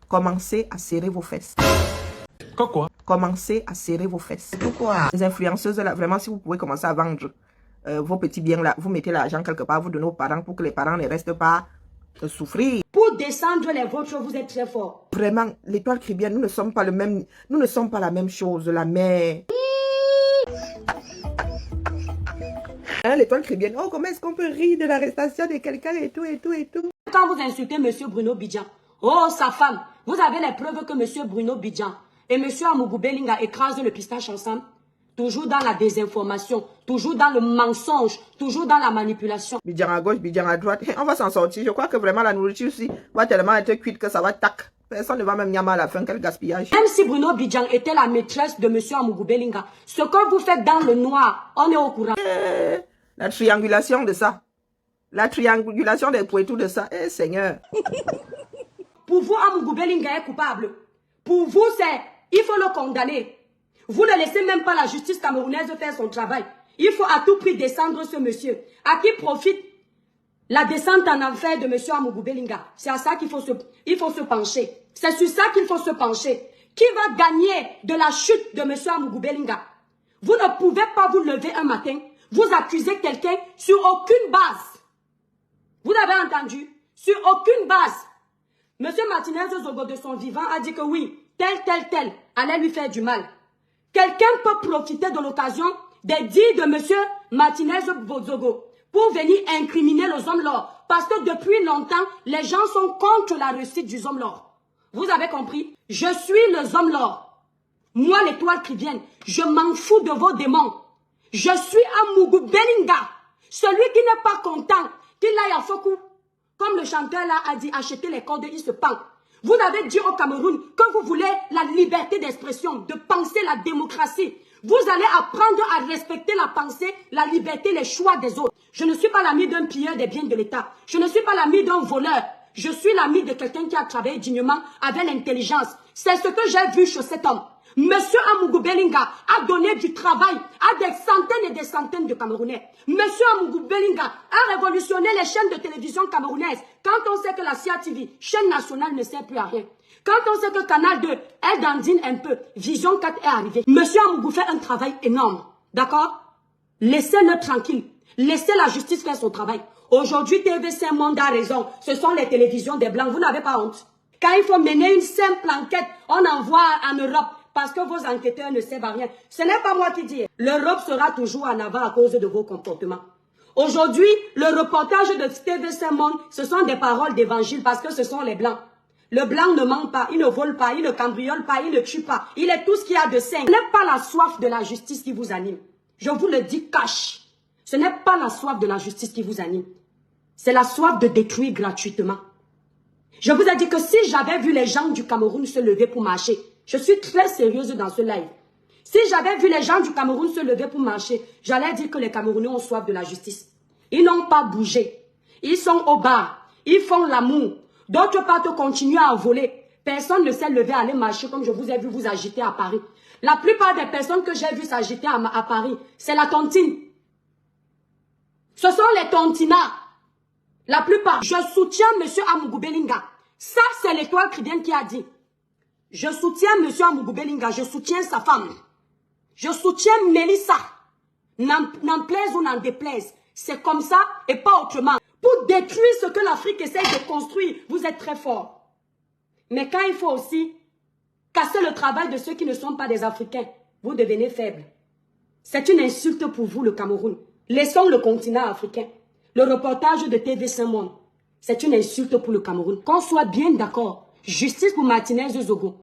commencez à serrer vos fesses. Quoi? Commencez à serrer vos fesses. Pourquoi? Les influenceuses, là, vraiment, si vous pouvez commencer à vendre vos petits biens, là, vous mettez l'argent quelque part, vous donnez aux parents pour que les parents ne restent pas souffrir. Pour descendre les vôtres, vous êtes très fort. Vraiment, l'étoile chrétienne, nous ne sommes pas le même, nous ne sommes pas la même chose, la mère. Hein, l'étoile chrétienne, oh, comment est-ce qu'on peut rire de l'arrestation de quelqu'un et tout, et tout, et tout. Quand vous insultez M. Bruno Bidjan, oh, sa femme, vous avez les preuves que M. Bruno Bidjan et M. Amougou Belinga écrasent le pistache ensemble. Toujours dans la désinformation, toujours dans le mensonge, toujours dans la manipulation. Bidjan à gauche, Bidjan à droite. On va s'en sortir. Je crois que vraiment la nourriture aussi va tellement être cuite que ça va tac. Personne ne va même yammer à la fin. Quel gaspillage. Même si Bruno Bidjan était la maîtresse de M. Amougou Belinga, ce que vous faites dans le noir, on est au courant. La triangulation de ça. La triangulation des poitou de ça. Eh Seigneur. Pour vous, Amougou Belinga est coupable. Pour vous, c'est... Il faut le condamner. Vous ne laissez même pas la justice camerounaise faire son travail. Il faut à tout prix descendre ce monsieur. À qui profite la descente en enfer de M. Amougou Belinga? C'est à ça qu'il faut se pencher. C'est sur ça qu'il faut se pencher. Qui va gagner de la chute de M. Amougou Belinga? Vous ne pouvez pas vous lever un matin, vous accusez quelqu'un sur aucune base. Vous avez entendu? Sur aucune base. M. Martinez Zogo de son vivant a dit que oui, tel allait lui faire du mal. Quelqu'un peut profiter de l'occasion des dires de M. Martinez Zogo pour venir incriminer les hommes lords. Parce que depuis longtemps, les gens sont contre la réussite du homme lord. Vous avez compris? Je suis le homme lord. Moi, l'étoile chrétienne, je m'en fous de vos démons. Je suis Amougou Belinga. Celui qui n'est pas content, qu'il aille à Fokou. Comme le chanteur là a dit, acheter les cordes, il se pend. Vous avez dit au Cameroun que vous voulez la liberté d'expression, de penser la démocratie. Vous allez apprendre à respecter la pensée, la liberté, les choix des autres. Je ne suis pas l'ami d'un pilleur des biens de l'État. Je ne suis pas l'ami d'un voleur. Je suis l'ami de quelqu'un qui a travaillé dignement avec l'intelligence. C'est ce que j'ai vu chez cet homme. Monsieur Amougou Belinga a donné du travail à des centaines et des centaines de Camerounais. Monsieur Amougou Belinga a révolutionné les chaînes de télévision camerounaises. Quand on sait que la CIA TV, chaîne nationale, ne sert plus à rien. Quand on sait que Canal 2, elle dandine un peu, Vision 4 est arrivé. Monsieur Amougou fait un travail énorme. D'accord? Laissez-le tranquille. Laissez la justice faire son travail. Aujourd'hui, TV5 Monde a raison. Ce sont les télévisions des Blancs. Vous n'avez pas honte. Quand il faut mener une simple enquête, on envoie en Europe. Parce que vos enquêteurs ne servent à rien. Ce n'est pas moi qui dis. L'Europe sera toujours en avant à cause de vos comportements. Aujourd'hui, le reportage de TV5 Monde, ce sont des paroles d'évangile parce que ce sont les Blancs. Le Blanc ne ment pas, il ne vole pas, il ne cambriole pas, il ne tue pas. Il est tout ce qu'il y a de sain. Ce n'est pas la soif de la justice qui vous anime. Je vous le dis cash. Ce n'est pas la soif de la justice qui vous anime. C'est la soif de détruire gratuitement. Je vous ai dit que si j'avais vu les gens du Cameroun se lever pour marcher, je suis très sérieuse dans ce live. Si j'avais vu les gens du Cameroun se lever pour marcher, j'allais dire que les Camerounais ont soif de la justice. Ils n'ont pas bougé. Ils sont au bar. Ils font l'amour. D'autres partent continuent à voler. Personne ne s'est levé à aller marcher comme je vous ai vu vous agiter à Paris. La plupart des personnes que j'ai vues s'agiter à Paris, c'est la tontine. Ce sont les tontinats. La plupart. Je soutiens M. Amougou Belinga. Ça, c'est l'étoile chrétienne qui a dit. Je soutiens M. Amougou Belinga. Je soutiens sa femme. Je soutiens Mélissa. N'en plaise ou n'en déplaise. C'est comme ça et pas autrement. Pour détruire ce que l'Afrique essaie de construire, vous êtes très fort. Mais quand il faut aussi casser le travail de ceux qui ne sont pas des Africains, vous devenez faible. C'est une insulte pour vous, le Cameroun. Laissons le continent africain. Le reportage de TV5 Monde, c'est une insulte pour le Cameroun. Qu'on soit bien d'accord. Justice pour Martinez Zogo.